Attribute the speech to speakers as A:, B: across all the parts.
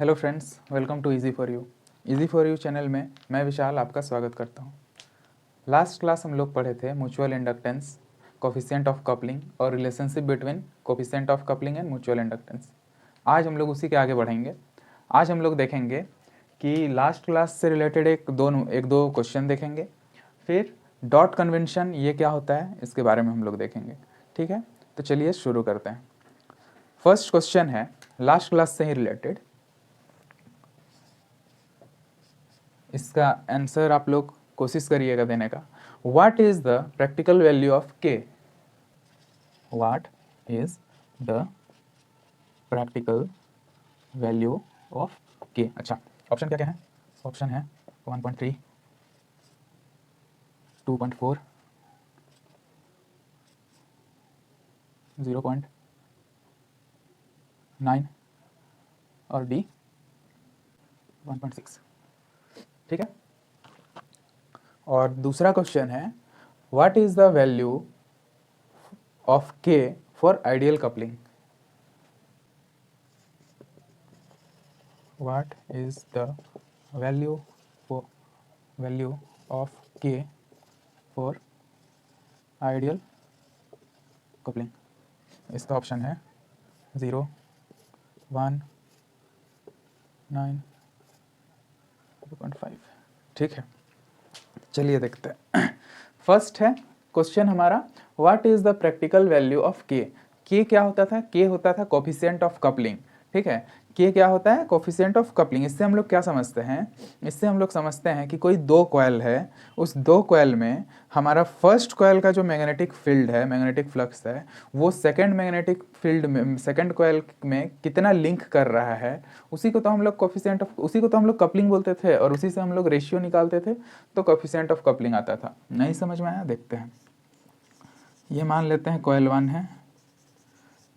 A: Hello friends, welcome to easy for you channel में मैं विशाल आपका स्वागत करता हूँ। लास्ट क्लास हम लोग पढ़े थे mutual inductance, coefficient of coupling और relationship between coefficient of coupling and mutual inductance. आज हम लोग उसी के आगे बढ़ेंगे। आज हम लोग देखेंगे कि लास्ट क्लास से रिलेटेड एक दो क्वेश्चन देखेंगे, फिर डॉट कन्वेंशन ये क्या होता है इसके बारे में हम लोग देखेंगे। ठीक है, तो चलिए शुरू करते हैं। फर्स्ट क्वेश्चन है लास्ट क्लास से ही रिलेटेड। इसका आंसर आप लोग कोशिश करिएगा देने का। What is the practical value of K? What is the practical value of K? अच्छा, ऑप्शन क्या क्या है? ऑप्शन है 1.3, 2.4, 0.9 और डी 1.6। ठीक है, और दूसरा क्वेश्चन है what is the value of K for ideal coupling? What is the value of K for ideal coupling? इसका ऑप्शन है 0, 1, 9, 2.5। ठीक है, चलिए देखते हैं। फर्स्ट है क्वेश्चन हमारा, what is the practical value of के? के क्या होता था? के होता था कोफिशिएंट ऑफ कपलिंग। ठीक है, के क्या होता है? Coefficient of coupling. इससे हम लोग क्या समझते हैं? इससे हम लोग समझते हैं कि कोई दो कॉइल है, उस दो कॉइल में हमारा फर्स्ट कॉइल का जो मैग्नेटिक फील्ड है, मैग्नेटिक फ्लक्स है, वो सेकंड मैग्नेटिक फील्ड में, सेकंड कॉइल में कितना लिंक कर रहा है, उसी को तो हम लोग कोफिशिएंट ऑफ, उसी को तो हम लोग कपलिंग बोलते थे और उसी से हम लोग रेशियो निकालते थे, तो कोफिशिएंट ऑफ कपलिंग आता था। नहीं समझ में आया? देखते हैं। ये मान लेते हैं कॉइल 1 है,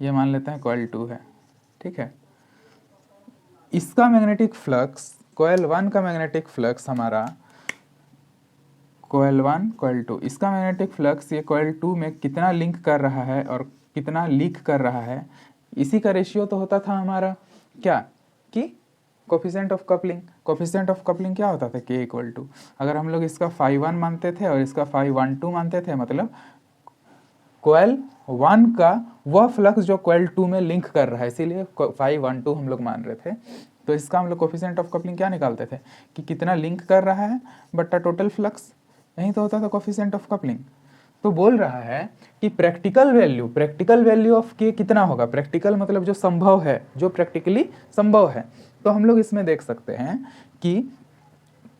A: ये मान लेते हैं कॉइल 2 है। ठीक है, इसका मैग्नेटिक फ्लक्स, कॉइल 1 का मैग्नेटिक फ्लक्स हमारा, कॉइल 1 कॉइल 2, इसका मैग्नेटिक फ्लक्स ये कॉइल 2 में कितना लिंक कर रहा है और कितना लीक कर रहा है, इसी का रेशियो तो होता था हमारा क्या, कि coefficient of coupling. Coefficient of coupling क्या होता था? के इक्वल टू, अगर हम लोग इसका φ1 मानते थे और इसका φ12 मानते थे, मतलब कॉइल 1 का वह फ्लक्स जो कॉइल 2 में लिंक कर रहा है, इसीलिए φ12 हम लोग मान रहे थे। तो इसका हम लोग कोफिशिएंट ऑफ कपलिंग क्या निकालते थे कि कितना लिंक कर रहा है बट्टा टोटल फ्लक्स, यही तो होता था कोफिशिएंट ऑफ कपलिंग। तो बोल रहा है कि प्रैक्टिकल वैल्यू ऑफ के कितना होगा? प्रैक्टिकल मतलब जो संभव है, जो प्रैक्टिकली संभव है। तो हम लोग इसमें देख सकते हैं कि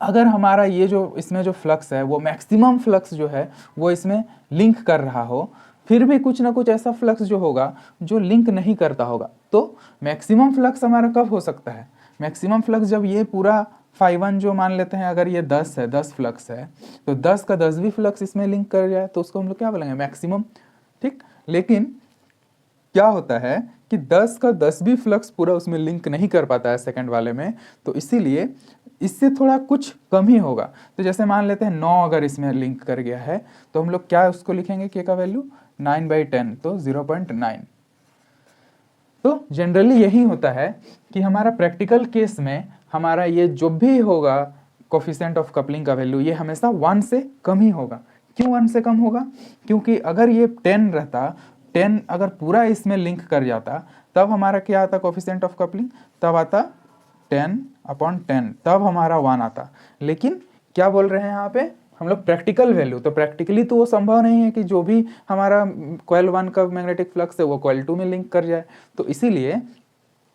A: अगर हमारा ये जो इसमें जो फ्लक्स है वो मैक्सिमम फ्लक्स जो है वो इसमें लिंक कर रहा हो, फिर भी कुछ ना कुछ ऐसा फ्लक्स जो होगा जो लिंक नहीं करता होगा, तो मैक्सिमम फ्लक्स हमारा कब हो सकता है? मैक्सिमम फ्लक्स जब ये पूरा φ1 जो मान लेते हैं, अगर ये 10 है, 10 फ्लक्स है, तो 10 का 10 भी फ्लक्स इसमें लिंक कर जाए तो उसको हम लोग क्या बोलेंगे? मैक्सिमम। ठीक, लेकिन क्या होता है कि 10 का 10 भी फ्लक्स पूरा उसमें लिंक नहीं कर पाता है सेकंड वाले में, तो इसीलिए इससे थोड़ा कुछ कम ही होगा। तो जैसे मान लेते हैं 9 अगर इसमें लिंक कर गया है, तो हम लोग क्या उसको लिखेंगे के का वैल्यू? 9/10, तो 0.9। तो जनरली यही होता है कि हमारा प्रैक्टिकल केस में हमारा ये जो भी होगा कोफिशिएंट ऑफ कपलिंग का वैल्यू, ये हमेशा 1 से कम ही होगा। क्यों 1 से कम होगा? क्योंकि अगर ये 10 रहता, 10 अगर पूरा इसमें लिंक कर जाता, तब हमारा क्या आता कोफिशिएंट ऑफ कपलिंग? तब आता 10/10, तब हमारा 1 आता। लेकिन क्या बोल रहे हैं यहाँ पे हम लोग? Practical value. तो प्रैक्टिकली तो वो संभव नहीं है कि जो भी हमारा कॉइल 1 का मैग्नेटिक फ्लक्स है वो कॉइल 2 में लिंक कर जाए, तो इसीलिए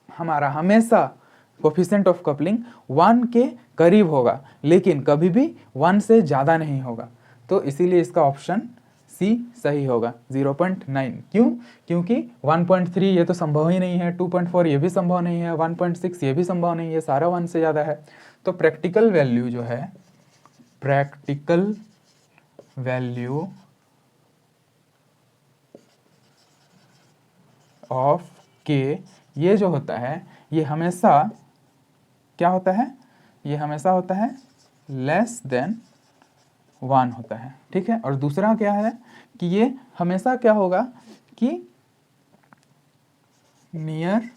A: हमारा हमेशा कोफिशिएंट ऑफ कपलिंग 1 के करीब होगा, लेकिन कभी भी 1 से ज़्यादा नहीं होगा। तो इसीलिए इसका ऑप्शन सी सही होगा, 0.9। क्यों? क्योंकि 1.3 ये तो संभव ही नहीं है, 2.4 ये भी संभव नहीं है, 1.6 ये भी संभव नहीं है, सारा 1 से ज़्यादा है। तो प्रैक्टिकल वैल्यू जो है, प्रैक्टिकल वैल्यू ऑफ के ये जो होता है, ये हमेशा क्या होता है? ये हमेशा होता है लेस देन 1 होता है। ठीक है, और दूसरा क्या है कि ये हमेशा क्या होगा कि नियर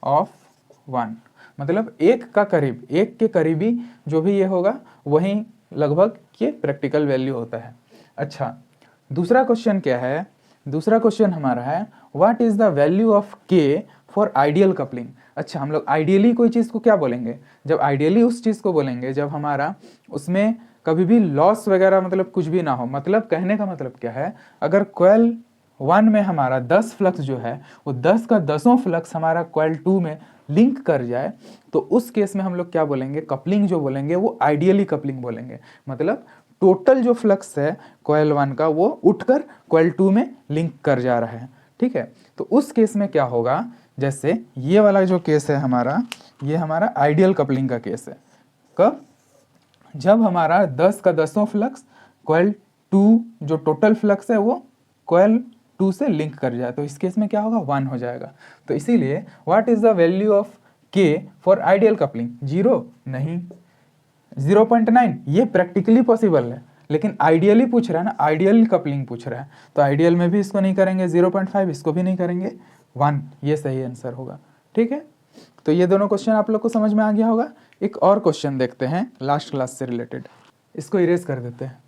A: ऑफ 1, मतलब एक का करीब, एक के करीबी जो भी ये होगा वही लगभग ये प्रैक्टिकल वैल्यू होता है। अच्छा, दूसरा क्वेश्चन क्या है? दूसरा क्वेश्चन हमारा है what is the value of K for ideal coupling. अच्छा, हम लोग आइडियली कोई चीज़ को क्या बोलेंगे? जब आइडियली उस चीज़ को बोलेंगे जब हमारा उसमें कभी भी लॉस वगैरह मतलब कुछ भी ना हो। मतलब कहने का मतलब क्या है, अगर कॉइल 1 में हमारा 10 फ्लक्स जो है वो 10 का 10 फ्लक्स हमारा कॉइल 2 में लिंक कर जाए तो उस केस में हम लोग क्या बोलेंगे? कपलिंग जो बोलेंगे वो आइडियली कपलिंग बोलेंगे। मतलब टोटल जो फ्लक्स है कॉइल 1 का वो उठकर कॉइल 2 में लिंक कर जा रहा है। ठीक है, तो उस केस में क्या होगा? जैसे ये वाला जो केस है हमारा, ये हमारा आइडियल कपलिंग का केस है। कब? जब हमारा 10 का 10 फ्लक्स कॉइल 2 जो टोटल फ्लक्स है वो कॉइल 2 से लिंक कर जाए, तो इस केस में क्या होगा? 1 हो जाएगा। तो इसीलिए what is the value of K for ideal coupling? 0 नहीं, 0.9 ये प्रैक्टिकली पॉसिबल है, लेकिन आइडियली पूछ रहा है ना, आइडियल कपलिंग पूछ रहा है, तो आइडियल में भी इसको नहीं करेंगे, 0.5 इसको भी नहीं करेंगे, 1 ये सही आंसर होगा। ठीक है, तो ये दोनों क्वेश्चन आप लोग को समझ में आ गया होगा। एक और क्वेश्चन देखते हैं लास्ट क्लास से रिलेटेड, इसको इरेज कर देते हैं।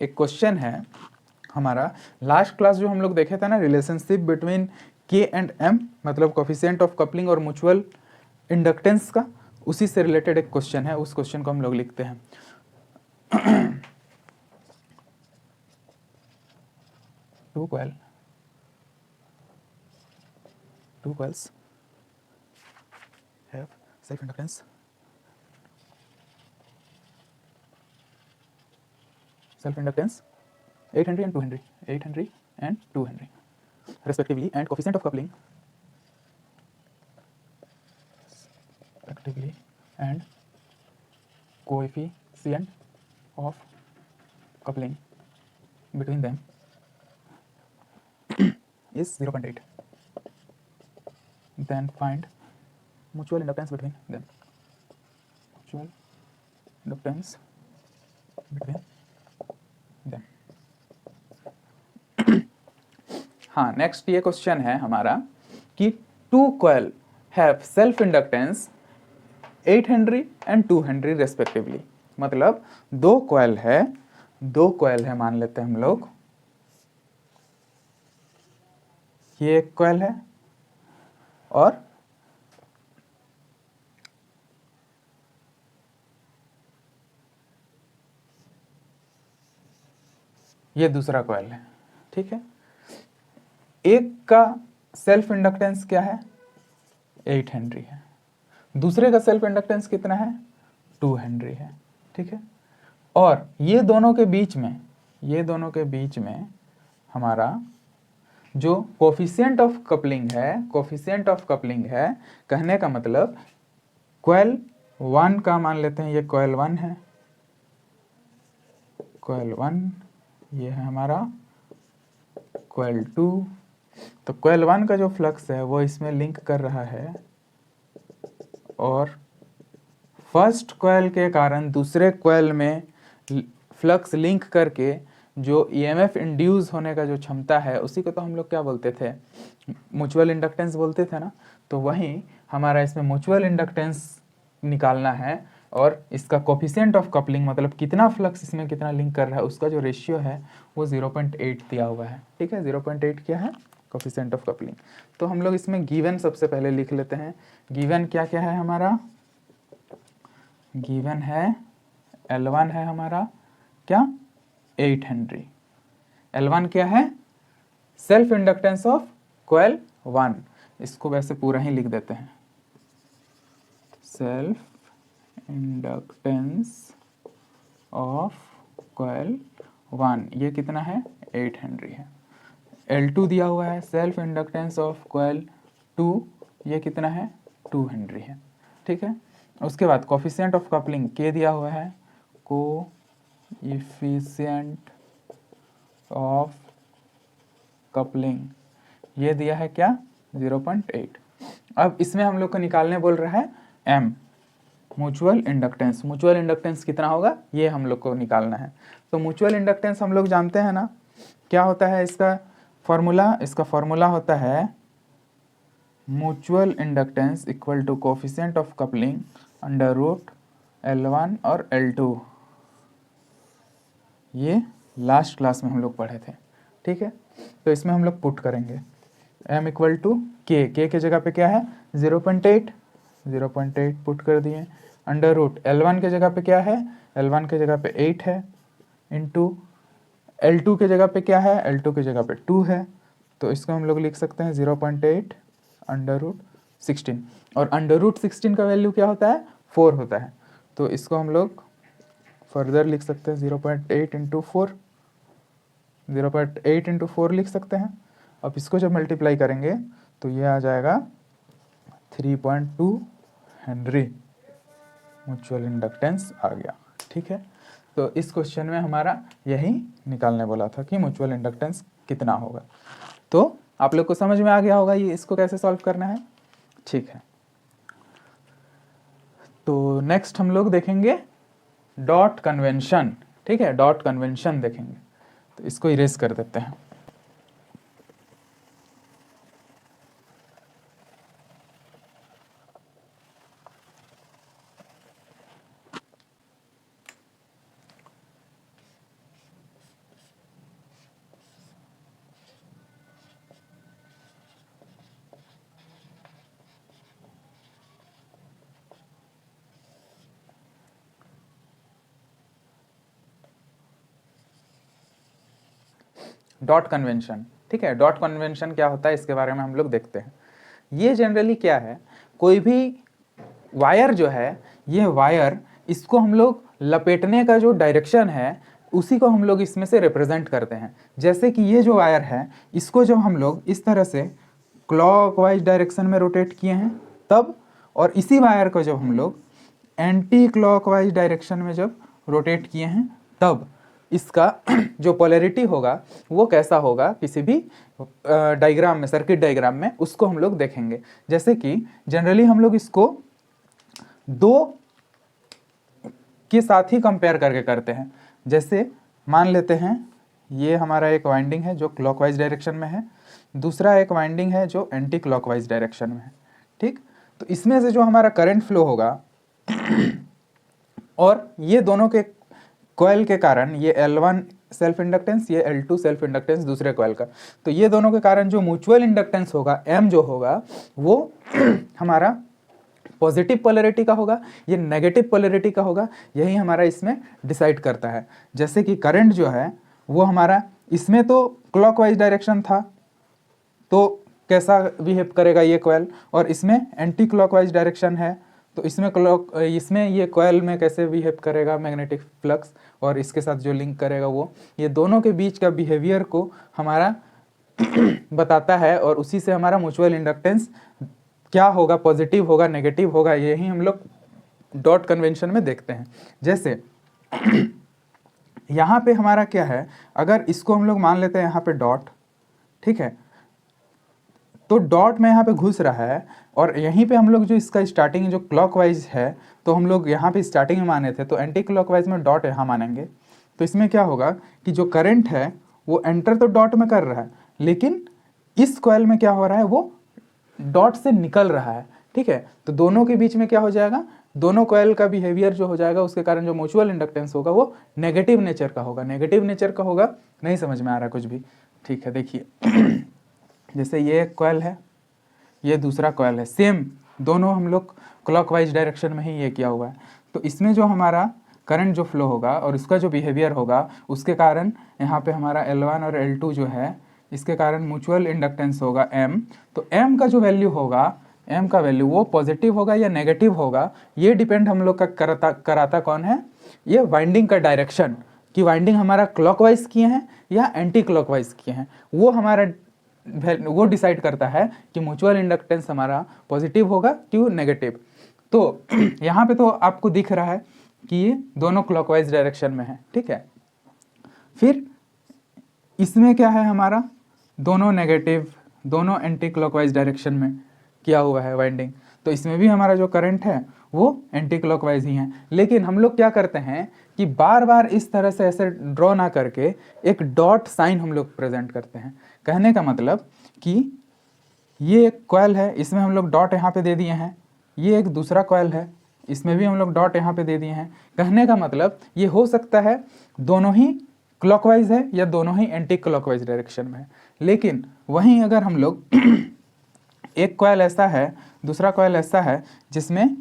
A: एक क्वेश्चन है हमारा, लास्ट क्लास जो हम लोग देखे थे ना, रिलेशनशिप बिटवीन के एंड एम, मतलब कोफिशिएंट ऑफ कपलिंग और म्यूचुअल इंडक्टेंस का, उसी से रिलेटेड एक क्वेश्चन है। उस क्वेश्चन को हम लोग लिखते हैं। Two coils have self inductance self inductance 8 and 2 Henry respectively, and coefficient of coupling respectively and coefficient of coupling between them is 0.8. Then find mutual inductance between them. Mutual inductance between them. हाँ, next ये question है हमारा कि 2 coil have self inductance 8 Henry and 2 Henry respectively। मतलब दो coil है मान लेते हैं हम लोग, ये एक coil है और ये दूसरा coil है। ठीक है, एक का सेल्फ इंडक्टेंस क्या है? 8 हेनरी है, दूसरे का सेल्फ इंडक्टेंस कितना है? 2 हेनरी है। ठीक है, और ये दोनों के बीच में हमारा जो कोफिशिएंट ऑफ कपलिंग है, कहने का मतलब कॉइल 1 का मान लेते हैं, ये कॉइल 1 है, कॉइल 1 ये है हमारा कॉइल 2। तो कॉइल 1 का जो फ्लक्स है वो इसमें लिंक कर रहा है और फर्स्ट कॉइल के कारण दूसरे कॉइल में फ्लक्स लिंक करके जो ईएमएफ इंड्यूस होने का जो क्षमता है उसी को तो हम लोग क्या बोलते थे? म्यूचुअल इंडक्टेंस बोलते थे ना। तो वहीं हमारा इसमें म्यूचुअल इंडक्टेंस निकालना है और इसका कोफिशिएंट ऑफ कपलिंग मतलब कितना फ्लक्स इसमें कितना लिंक कर रहा है उसका जो रेशियो है वो 0.8 दिया हुआ है। ठीक है, 0.8 क्या है? Coefficient of coupling. तो हम लोग इसमें गिवन सबसे पहले लिख लेते हैं। गिवन क्या क्या है हमारा? गिवन है L1 है हमारा क्या? 8 हेनरी। L1 क्या है? सेल्फ इंडक्टेंस ऑफ कॉइल 1, इसको वैसे पूरा ही लिख देते हैं, सेल्फ इंडक्टेंस ऑफ कॉइल 1 ये कितना है? 8 हेनरी है। L2 दिया हुआ है सेल्फ इंडक्टेंस ऑफ कॉइल 2, ये कितना है? 2 हेनरी है। ठीक है, उसके बाद कोफिशिएंट ऑफ कपलिंग K दिया हुआ है, कोएफिशिएंट ऑफ कपलिंग ये दिया है क्या? 0.8। अब इसमें हम लोग को निकालने बोल रहा है M। म्यूचुअल इंडक्टेंस कितना होगा ये हम लोग को निकालना है। तो म्यूचुअल इंडक्टेंस हम लोग जानते हैं ना, क्या होता है इसका फॉर्मूला होता है mutual inductance equal to coefficient of coupling under root L1 और L2। ये लास्ट क्लास में हम लोग पढ़े थे, ठीक है। तो इसमें हम लोग पुट करेंगे m इक्वल टू के के जगह पे क्या है 0.8 पुट कर दिए, अंडर रूट L1 के जगह पे क्या है, L1 के जगह पे 8 है, इंटू L2 के जगह पे क्या है, L2 के जगह पे 2 है। तो इसको हम लोग लिख सकते हैं 0.8 अंडर रूट 16, और अंडर रूट 16 का वैल्यू क्या होता है 4 होता है। तो इसको हम लोग फर्दर लिख सकते हैं 0.8 इंटू 4, 0.8 इंटू 4 लिख सकते हैं। अब इसको जब मल्टीप्लाई करेंगे तो ये आ जाएगा 3.2 हेनरी म्यूचुअल इंडक्टेंस आ गया, ठीक है। तो इस क्वेश्चन में हमारा यही निकालने बोला था कि म्यूचुअल इंडक्टेंस कितना होगा। तो आप लोग को समझ में आ गया होगा ये इसको कैसे सॉल्व करना है, ठीक है। तो नेक्स्ट हम लोग देखेंगे डॉट कन्वेंशन, ठीक है, डॉट कन्वेंशन देखेंगे। तो इसको इरेज कर देते हैं। डॉट कन्वेंशन, ठीक है। डॉट कन्वेंशन क्या होता है इसके बारे में हम लोग देखते हैं। ये जनरली क्या है, कोई भी वायर जो है, ये वायर इसको हम लोग लपेटने का जो डायरेक्शन है उसी को हम लोग इसमें से रिप्रेजेंट करते हैं। जैसे कि ये जो वायर है इसको जब हम लोग इस तरह से क्लॉकवाइज डायरेक्शन में रोटेट किए हैं तब, और इसी वायर को जब हम लोग एंटी क्लॉकवाइज डायरेक्शन में जब रोटेट किए हैं तब इसका जो पोलैरिटी होगा वो कैसा होगा किसी भी डायग्राम में, सर्किट डायग्राम में, उसको हम लोग देखेंगे। जैसे कि जनरली हम लोग इसको दो के साथ ही कंपेयर करके करते हैं। जैसे मान लेते हैं ये हमारा एक वाइंडिंग है जो क्लॉकवाइज डायरेक्शन में है, दूसरा एक वाइंडिंग है जो एंटी क्लॉकवाइज डायरेक्शन में है, ठीक। तो इसमें से जो हमारा करंट फ्लो होगा और ये दोनों के कॉइल के कारण, ये L1 सेल्फ इंडक्टेंस, ये L2 सेल्फ इंडक्टेंस दूसरे कॉइल का, तो ये दोनों के कारण जो म्यूचुअल इंडक्टेंस होगा M जो होगा वो हमारा पॉजिटिव पोलैरिटी का होगा, ये नेगेटिव पोलैरिटी का होगा, यही हमारा इसमें डिसाइड करता है। जैसे कि करंट जो है वो हमारा इसमें तो क्लॉकवाइज डायरेक्शन था तो कैसा बिहेव करेगा ये कॉइल, और इसमें एंटी क्लॉकवाइज डायरेक्शन है तो इसमें ये कॉइल में कैसे बिहेव करेगा मैग्नेटिक फ्लक्स, और इसके साथ जो लिंक करेगा वो, ये दोनों के बीच का बिहेवियर को हमारा बताता है, और उसी से हमारा म्यूचुअल इंडक्टेंस क्या होगा, पॉजिटिव होगा नेगेटिव होगा, यही हम लोग डॉट कन्वेंशन में देखते हैं। जैसे यहाँ पे हमारा क्या है, अगर इसको हम लोग मान लेते हैं यहाँ पे डॉट, ठीक है, तो डॉट में यहाँ पे घुस रहा है, और यहीं पे हम लोग जो इसका स्टार्टिंग जो क्लॉकवाइज है तो हम लोग यहाँ पे स्टार्टिंग में माने थे, तो एंटी क्लॉकवाइज में डॉट यहाँ मानेंगे। तो इसमें क्या होगा कि जो करंट है वो एंटर तो डॉट में कर रहा है, लेकिन इस कॉइल में क्या हो रहा है वो डॉट से निकल रहा है, ठीक है। तो दोनों के बीच में क्या हो जाएगा, दोनों कॉइल का बिहेवियर जो हो जाएगा उसके कारण जो म्यूचुअल इंडक्टेंस होगा वो नेगेटिव नेचर का होगा। नेगेटिव नेचर का होगा, नहीं समझ में आ रहा कुछ भी, ठीक है। देखिए जैसे ये एक कॉइल है, ये दूसरा कॉइल है, सेम दोनों हम लोग क्लॉकवाइज डायरेक्शन में ही ये किया हुआ है। तो इसमें जो हमारा करंट जो फ्लो होगा और उसका जो बिहेवियर होगा उसके कारण यहाँ पे हमारा L1 और L2 जो है इसके कारण म्यूचुअल इंडक्टेंस होगा M। तो M का जो वैल्यू होगा, M का वैल्यू वो पॉजिटिव होगा या नेगेटिव होगा, ये डिपेंड हम लोग का कराता कौन है, ये वाइंडिंग का डायरेक्शन, कि वाइंडिंग हमारा क्लॉकवाइज किए हैं या एंटी क्लॉकवाइज किए हैं, वो डिसाइड करता है कि म्यूचुअल इंडक्टेंस हमारा पॉजिटिव होगा कि नेगेटिव। तो यहाँ पे तो आपको दिख रहा है कि ये दोनों क्लॉकवाइज डायरेक्शन में है, ठीक है। फिर इसमें क्या है, हमारा दोनों नेगेटिव, दोनों एंटी क्लॉकवाइज डायरेक्शन में किया हुआ है वाइंडिंग, तो इसमें भी हमारा जो करंट है वो एंटी क्लॉकवाइज ही हैं। लेकिन हम लोग क्या करते हैं कि बार बार इस तरह से ऐसे ड्रॉ ना करके एक डॉट साइन हम लोग प्रेजेंट करते हैं। कहने का मतलब कि ये एक कॉइल है, इसमें हम लोग डॉट यहाँ पे दे दिए हैं, ये एक दूसरा कॉइल है, इसमें भी हम लोग डॉट यहाँ पे दे दिए हैं। कहने का मतलब ये हो सकता है दोनों ही क्लॉकवाइज है या दोनों ही एंटी क्लॉकवाइज डायरेक्शन में है। लेकिन वहीं अगर हम लोग एक कॉइल ऐसा है, दूसरा कॉइल ऐसा है जिसमें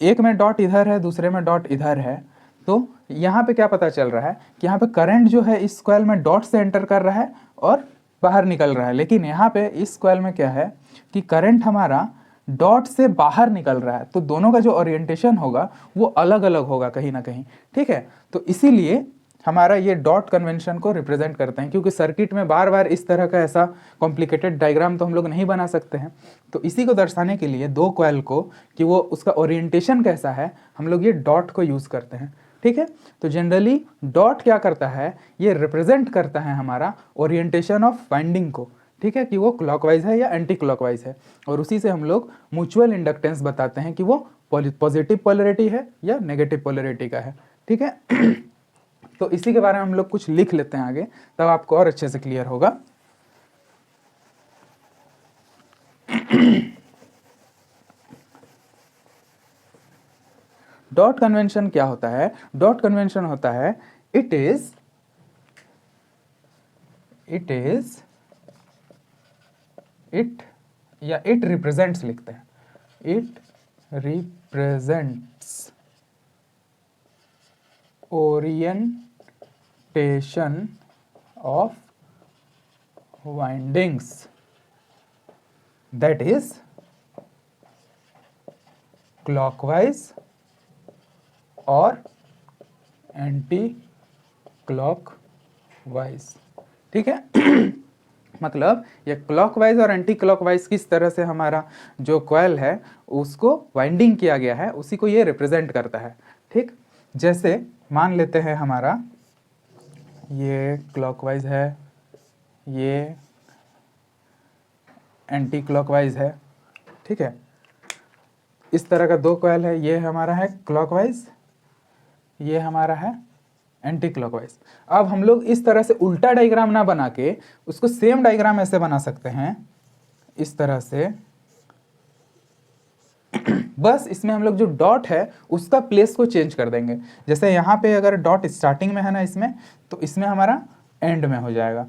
A: एक में डॉट इधर है, दूसरे में डॉट इधर है, तो यहाँ पे क्या पता चल रहा है कि यहाँ पे करंट जो है इस कॉइल में डॉट से एंटर कर रहा है और बाहर निकल रहा है। लेकिन यहाँ पे इस कॉइल में क्या है कि करंट हमारा डॉट से बाहर निकल रहा है, तो दोनों का जो ओरिएंटेशन होगा वो अलग अलग होगा कहीं ना कहीं, ठीक है। तो इसीलिए हमारा ये डॉट कन्वेंशन को रिप्रेजेंट करते हैं, क्योंकि सर्किट में बार बार इस तरह का ऐसा कॉम्प्लिकेटेड डायग्राम तो हम लोग नहीं बना सकते हैं। तो इसी को दर्शाने के लिए दो कॉइल को कि वो उसका ओरिएंटेशन कैसा है, हम लोग ये डॉट को यूज़ करते हैं, ठीक है। तो जनरली डॉट क्या करता है, ये रिप्रेजेंट करता है हमारा ओरिएंटेशन ऑफ वाइंडिंग को, ठीक है, कि वो क्लॉकवाइज है या एंटी क्लॉकवाइज है। और उसी से हम लोग म्यूचुअल इंडक्टेंस बताते हैं कि वो पॉजिटिव पोलरिटी है या नेगेटिव पोलरिटी का है, ठीक है। तो इसी के बारे में हम लोग कुछ लिख लेते हैं आगे, तब आपको और अच्छे से क्लियर होगा। डॉट कन्वेंशन क्या होता है? डॉट कन्वेंशन होता है इट रिप्रेजेंट्स लिखते हैं, it represents orientation of windings, that is clockwise और एंटी क्लॉकवाइज, ठीक है। मतलब ये क्लॉकवाइज और एंटी क्लॉकवाइज किस तरह से हमारा जो कॉइल है उसको वाइंडिंग किया गया है, उसी को ये रिप्रेजेंट करता है, ठीक। जैसे मान लेते हैं हमारा ये क्लॉकवाइज है, ये एंटी क्लॉकवाइज है, ठीक है। इस तरह का दो कॉइल है, ये हमारा है क्लॉकवाइज, ये हमारा है एंटी क्लॉकवाइज। अब हम लोग इस तरह से उल्टा डायग्राम ना बना के उसको सेम डायग्राम ऐसे बना सकते हैं, इस तरह से। बस इसमें हम लोग जो डॉट है उसका प्लेस को चेंज कर देंगे। जैसे यहाँ पे अगर डॉट स्टार्टिंग में है ना इसमें, तो इसमें हमारा एंड में हो जाएगा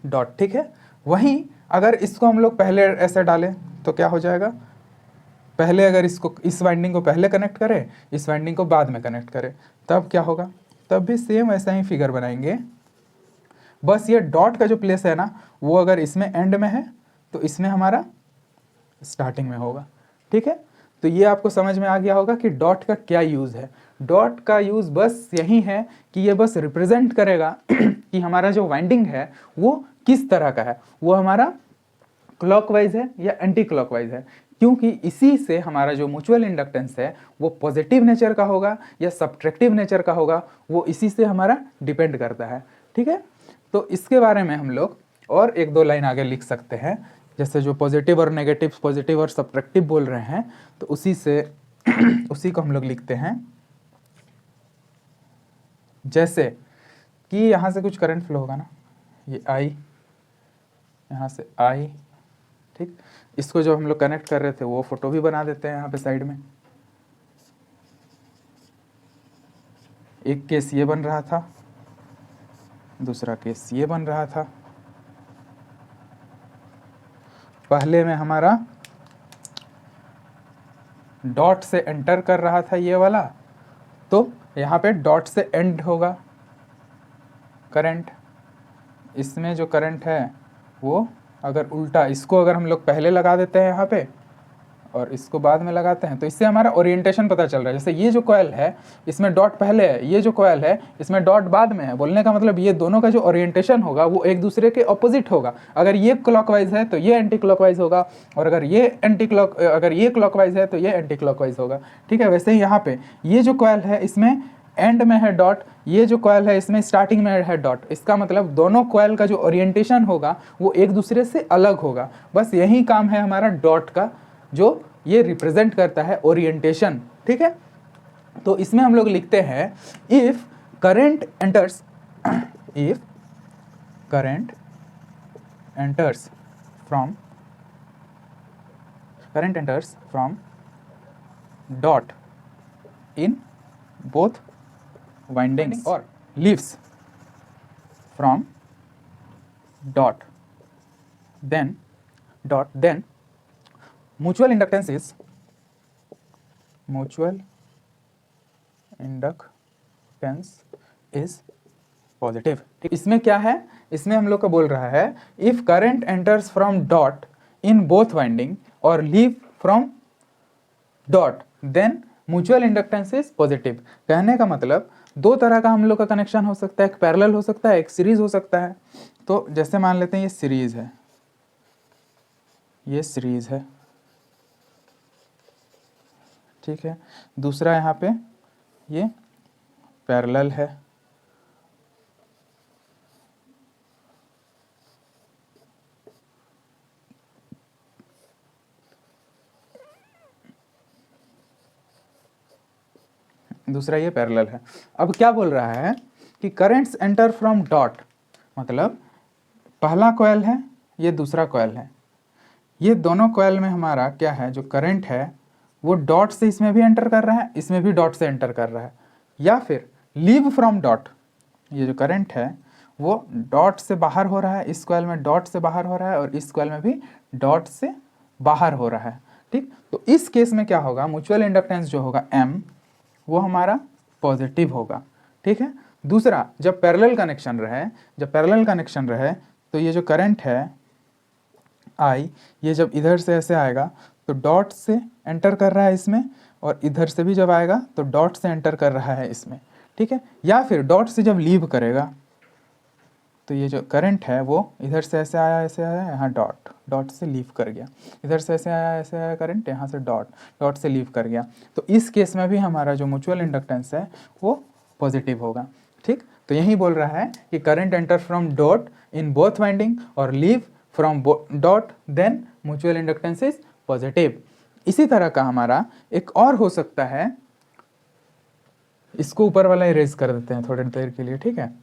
A: डॉट, ठीक है। वहीं अगर इसको हम लोग पहले ऐसे डालें तो क्या हो जाएगा, पहले अगर इसको इस वाइंडिंग को पहले कनेक्ट करें, इस वाइंडिंग को बाद में कनेक्ट करें, तब क्या होगा, तब भी सेम ऐसा ही फिगर बनाएंगे। बस ये डॉट का जो प्लेस है ना वो अगर इसमें एंड में है तो इसमें हमारा स्टार्टिंग में होगा, ठीक है। तो ये आपको समझ में आ गया होगा कि डॉट का क्या यूज़ है। डॉट का यूज़ बस यही है कि ये बस रिप्रेजेंट करेगा कि हमारा जो वाइंडिंग है वो किस तरह का है, वो हमारा क्लॉकवाइज है या एंटी क्लॉकवाइज है, क्योंकि इसी से हमारा जो म्यूचुअल इंडक्टेंस है वो पॉजिटिव नेचर का होगा या सब्ट्रैक्टिव नेचर का होगा, वो इसी से हमारा डिपेंड करता है, ठीक है। तो इसके बारे में हम लोग और एक दो लाइन आगे लिख सकते हैं, जैसे जो पॉजिटिव और नेगेटिव, पॉजिटिव और सब्ट्रैक्टिव बोल रहे हैं, तो उसी से उसी को हम लोग लिखते हैं। जैसे कि यहाँ से कुछ करंट फ्लो होगा ना, ये आई, यहाँ से आई, ठीक। इसको जो हम लोग कनेक्ट कर रहे थे वो फोटो भी बना देते हैं यहाँ पे साइड में। एक केस ये बन रहा था, दूसरा केस ये बन रहा था। पहले में हमारा डॉट से एंटर कर रहा था ये वाला, तो यहाँ पे डॉट से एंड होगा करंट। इसमें जो करंट है वो अगर उल्टा, इसको अगर हम लोग पहले लगा देते हैं यहाँ पे और इसको बाद में लगाते हैं, तो इससे हमारा ओरिएंटेशन पता चल रहा है। जैसे ये जो कॉइल है इसमें डॉट पहले है, ये जो कॉइल है इसमें डॉट बाद में है। बोलने का मतलब ये दोनों का जो ओरिएंटेशन होगा वो एक दूसरे के ऑपोजिट होगा। अगर ये क्लॉकवाइज है तो ये एंटी क्लॉकवाइज होगा, और अगर ये क्लॉकवाइज है तो ये एंटी क्लॉकवाइज होगा, ठीक है। वैसे ही यहाँ पे ये जो कॉइल है इसमें एंड में है डॉट, ये जो कॉइल है इसमें स्टार्टिंग में है डॉट। इसका मतलब दोनों कॉइल का जो ओरिएंटेशन होगा वो एक दूसरे से अलग होगा। बस यही काम है हमारा डॉट का, जो ये रिप्रेजेंट करता है ओरिएंटेशन, ठीक है। तो इसमें हम लोग लिखते हैं if current enters if current enters from dot in both windings और leaves from dot then mutual inductance is positive. इसमें क्या है, इसमें हम लोग को बोल रहा है if current enters from dot in both winding और leave from dot then mutual inductance is positive. कहने का मतलब दो तरह का हम लोग का कनेक्शन हो सकता है, एक पैरेलल हो सकता है, एक सीरीज हो सकता है। तो जैसे मान लेते हैं ये सीरीज है, ये सीरीज है, ठीक है। दूसरा यहाँ पे ये पैरेलल है, दूसरा ये पैरेलल है। अब क्या बोल रहा है कि करंट्स एंटर फ्रॉम डॉट, मतलब पहला कॉइल है, ये दूसरा कॉइल है, ये दोनों कॉइल में हमारा क्या है, जो करंट है वो डॉट से इसमें भी एंटर कर रहा है, इसमें भी डॉट से एंटर कर रहा है, या फिर लीव फ्रॉम डॉट, ये जो करंट है वो डॉट से बाहर हो रहा है, इस कॉइल में डॉट से बाहर हो रहा है और इस कॉइल में भी डॉट से बाहर हो रहा है, ठीक। तो इस केस में क्या होगा, म्यूचुअल इंडक्टेंस जो होगा M वो हमारा पॉजिटिव होगा, ठीक है। दूसरा जब पैरेलल कनेक्शन रहे, तो ये जो करंट है I, ये जब इधर से ऐसे आएगा तो डॉट से एंटर कर रहा है इसमें, और इधर से भी जब आएगा तो डॉट से एंटर कर रहा है इसमें, ठीक है। या फिर डॉट से जब लीव करेगा तो ये जो करंट है वो इधर से ऐसे आया, यहाँ डॉट से लीव कर गया, इधर से ऐसे आया करंट, यहाँ से डॉट से लीव कर गया। तो इस केस में भी हमारा जो म्यूचुअल इंडक्टेंस है वो पॉजिटिव होगा, ठीक। तो यही बोल रहा है कि current enter from dot in both winding और leave from dot then mutual inductance is positive. इसी तरह का हमारा एक और हो सकता है, इसको ऊपर वाला इरेज कर देते हैं थोड़ी देर के लिए, ठीक है।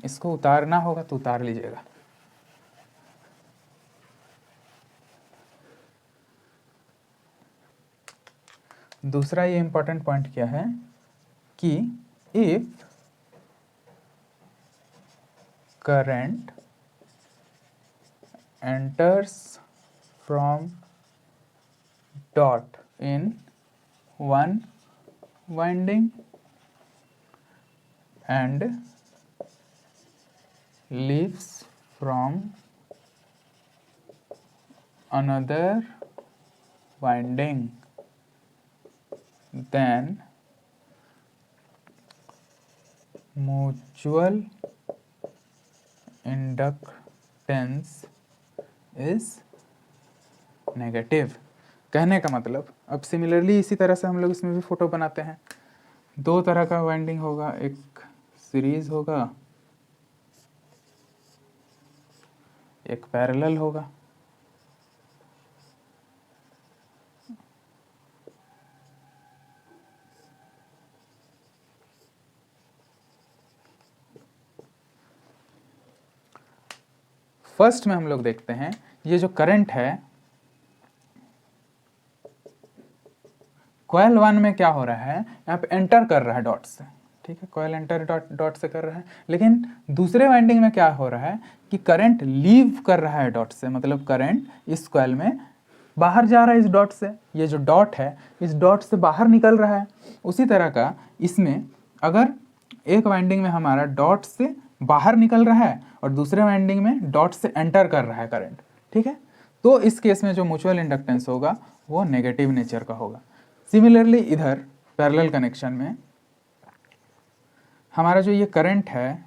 A: इसको उतारना होगा तो उतार लीजिएगा। दूसरा ये इंपॉर्टेंट पॉइंट क्या है कि if current enters from dot in one winding and leaves from another winding, then mutual inductance is negative. कहने का मतलब अब सिमिलरली इसी तरह से हम लोग इसमें भी फोटो बनाते हैं, दो तरह का वाइंडिंग होगा, एक सीरीज होगा, एक पैरेलल होगा। फर्स्ट में हम लोग देखते हैं ये जो करंट है कॉइल 1 में क्या हो रहा है, यहाँ पे एंटर कर रहा है डॉट से, ठीक है, कॉइल एंटर डॉट से कर रहा है। लेकिन दूसरे वाइंडिंग में क्या हो रहा है कि करंट लीव कर रहा है डॉट से, मतलब करंट इस कॉइल में बाहर जा रहा है इस डॉट से, ये जो डॉट है इस डॉट से बाहर निकल रहा है। उसी तरह का इसमें अगर एक वाइंडिंग में हमारा डॉट से बाहर निकल रहा है और दूसरे वाइंडिंग में डॉट से एंटर कर रहा है करंट, ठीक है, तो इस केस में जो म्यूचुअल इंडक्टेंस होगा वो नेगेटिव नेचर का होगा। सिमिलरली इधर पैरेलल कनेक्शन में हमारा जो ये करंट है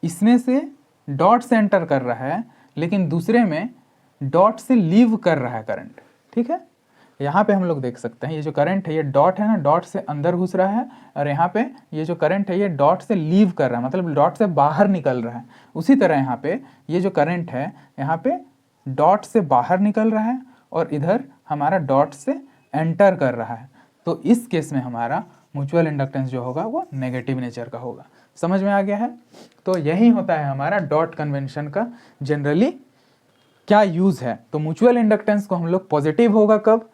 A: इसमें से डॉट से एंटर कर रहा है, लेकिन दूसरे में डॉट से लीव कर रहा है करंट, ठीक है। यहाँ पे हम लोग देख सकते हैं ये जो करंट है ये डॉट है ना, डॉट से अंदर घुस रहा है, और यहाँ पे ये जो करंट है ये डॉट से लीव कर रहा है, मतलब डॉट से बाहर निकल रहा है। उसी तरह यहाँ पे ये जो करंट है यहाँ पे डॉट से बाहर निकल रहा है और इधर हमारा डॉट से एंटर कर रहा है। तो इस केस में हमारा म्यूचुअल इंडक्टेंस जो होगा वो नेगेटिव नेचर का होगा। समझ में आ गया है? तो यही होता है हमारा डॉट कन्वेंशन का जनरली क्या यूज़ है। तो म्यूचुअल इंडक्टेंस को हम लोग पॉजिटिव होगा कब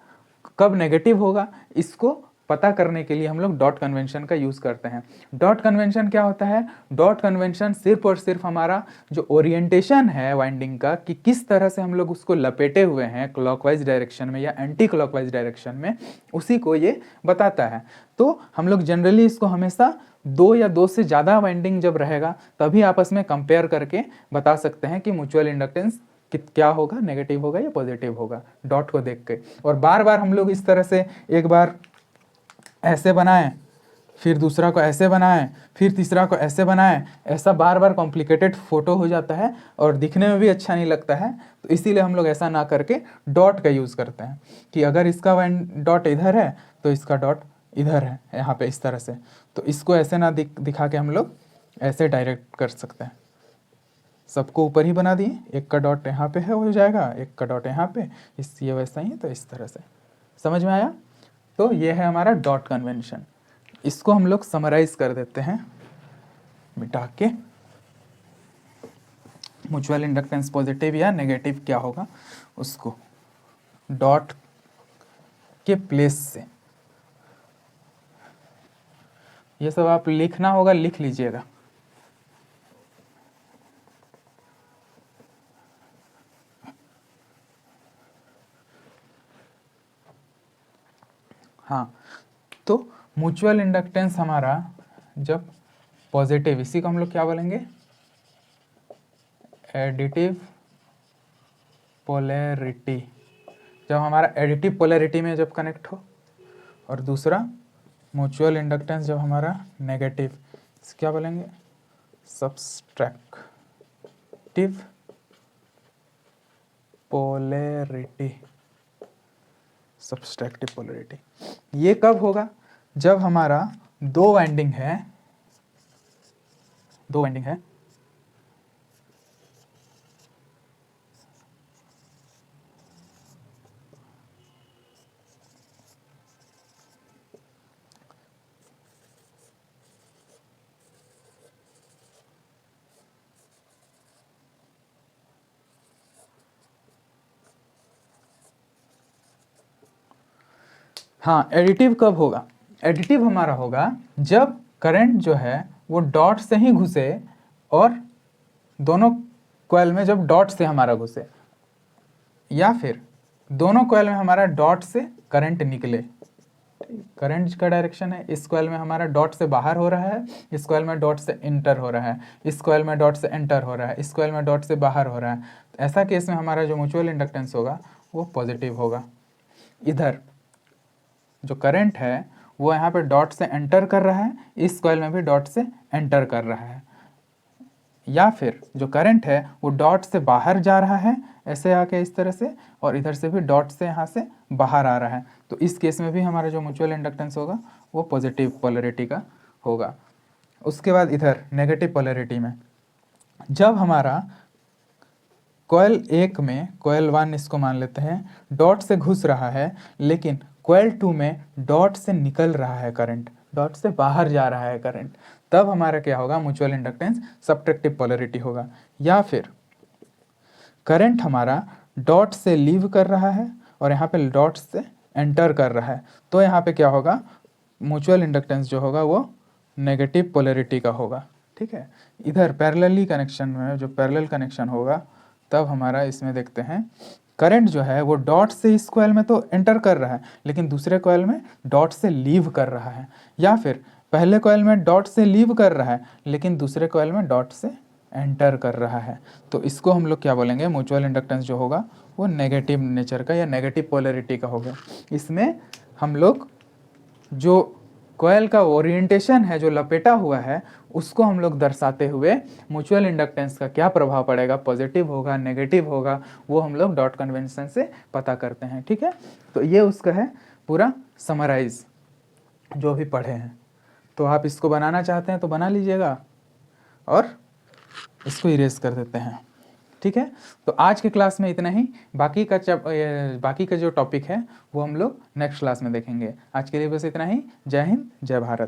A: कब नेगेटिव होगा, इसको पता करने के लिए हम लोग डॉट कन्वेंशन का यूज़ करते हैं। डॉट कन्वेंशन क्या होता है? डॉट कन्वेंशन सिर्फ और सिर्फ हमारा जो ओरिएंटेशन है वाइंडिंग का, कि किस तरह से हम लोग उसको लपेटे हुए हैं क्लॉकवाइज डायरेक्शन में या एंटी क्लॉकवाइज डायरेक्शन में, उसी को ये बताता है। तो हम लोग जनरली इसको हमेशा 2 या 2 से ज़्यादा वाइंडिंग जब रहेगा तभी आपस में कंपेयर करके बता सकते हैं कि म्यूचुअल इंडक्टेंस क्या होगा, नेगेटिव होगा या पॉजिटिव होगा, डॉट को देख के। और बार बार हम लोग इस तरह से एक बार ऐसे बनाएं, फिर दूसरा को ऐसे बनाएं, फिर तीसरा को ऐसे बनाएं, ऐसा बार बार कॉम्प्लिकेटेड फोटो हो जाता है और दिखने में भी अच्छा नहीं लगता है। तो इसीलिए हम लोग ऐसा ना करके डॉट का यूज़ करते हैं कि अगर इसका डॉट इधर है तो इसका डॉट इधर है यहाँ पे इस तरह से, तो इसको ऐसे ना दिखा के हम लोग ऐसे डायरेक्ट कर सकते हैं। सबको ऊपर ही बना दिए, एक का डॉट यहाँ पे है हो जाएगा, एक का डॉट यहाँ पे, इस ये वैसा ही है। तो इस तरह से समझ में आया? तो ये है हमारा डॉट कन्वेंशन। इसको हम लोग समराइज कर देते हैं मिटा के, म्यूचुअल इंडक्टेंस पॉजिटिव या नेगेटिव क्या होगा उसको डॉट के प्लेस से। ये सब आप लिखना होगा, लिख लीजिएगा। हाँ, तो म्यूचुअल इंडक्टेंस हमारा जब पॉजिटिव, इसी को हम लोग क्या बोलेंगे, एडिटिव पोलैरिटी, जब हमारा एडिटिव पोलैरिटी में जब कनेक्ट हो, और दूसरा म्यूचुअल इंडक्टेंस जब हमारा नेगेटिव, क्या बोलेंगे, सब्सट्रैक्टिव पोलैरिटी। सब्सट्रैक्टिव पोलैरिटी ये कब होगा? जब हमारा दो वाइंडिंग है, हाँ, एडिटिव कब होगा? एडिटिव हमारा होगा जब करंट जो है वो डॉट से ही घुसे और दोनों कॉइल में जब डॉट से हमारा घुसे, या फिर दोनों कॉइल में हमारा डॉट से करंट निकले। करंट का डायरेक्शन है, इस कॉइल में हमारा डॉट से बाहर हो रहा है, इस कॉइल में डॉट से इंटर हो रहा है, इस कॉइल में डॉट से एंटर हो रहा है, इस कॉइल में डॉट से बाहर हो रहा है। तो ऐसा केस में हमारा जो म्यूचुअल इंडक्टेंस होगा वो पॉजिटिव होगा। इधर जो करंट है वो यहाँ पे डॉट से एंटर कर रहा है, इस कॉइल में भी डॉट से एंटर कर रहा है, या फिर जो करंट है वो डॉट से बाहर जा रहा है ऐसे आके इस तरह से, और इधर से भी डॉट से यहाँ से बाहर आ रहा है। तो इस केस में भी हमारा जो म्यूचुअल इंडक्टेंस होगा वो पॉजिटिव पोलैरिटी का होगा। उसके बाद इधर नेगेटिव पोलैरिटी में जब हमारा कॉइल 1 में, कॉइल 1 इसको मान लेते हैं, डॉट से घुस रहा है, लेकिन कॉइल 2 में डॉट से निकल रहा है करंट, डॉट से बाहर जा रहा है करंट, तब हमारा क्या होगा, म्यूचुअल इंडक्टेंस सब्ट्रैक्टिव पोलैरिटी होगा। या फिर करंट हमारा डॉट से लीव कर रहा है और यहाँ पे डॉट से एंटर कर रहा है, तो यहाँ पे क्या होगा, म्यूचुअल इंडक्टेंस जो होगा वो नेगेटिव पोलैरिटी का होगा। ठीक है, इधर पैरेलली कनेक्शन में जो पैरेलल कनेक्शन होगा तब हमारा इसमें देखते हैं करंट जो है वो डॉट से इस कॉइल में तो एंटर कर रहा है, लेकिन दूसरे कॉइल में डॉट से लीव कर रहा है, या फिर पहले कॉइल में डॉट से लीव कर रहा है लेकिन दूसरे कॉइल में डॉट से एंटर कर रहा है। तो इसको हम लोग क्या बोलेंगे, म्यूचुअल इंडक्टेंस जो होगा वो नेगेटिव नेचर का या नेगेटिव पोलैरिटी का होगा। इसमें हम लोग जो कॉयल का ओरिएंटेशन है जो लपेटा हुआ है उसको हम लोग दर्शाते हुए म्यूचुअल इंडक्टेंस का क्या प्रभाव पड़ेगा, पॉजिटिव होगा नेगेटिव होगा, वो हम लोग डॉट कन्वेंशन से पता करते हैं। ठीक है, तो ये उसका है पूरा समराइज जो भी पढ़े हैं। तो आप इसको बनाना चाहते हैं तो बना लीजिएगा और इसको इरेज कर देते हैं। ठीक है, तो आज के क्लास में इतना ही। बाकी का जो टॉपिक है वो हम लोग नेक्स्ट क्लास में देखेंगे। आज के लिए बस इतना ही। जय हिंद, जय भारत।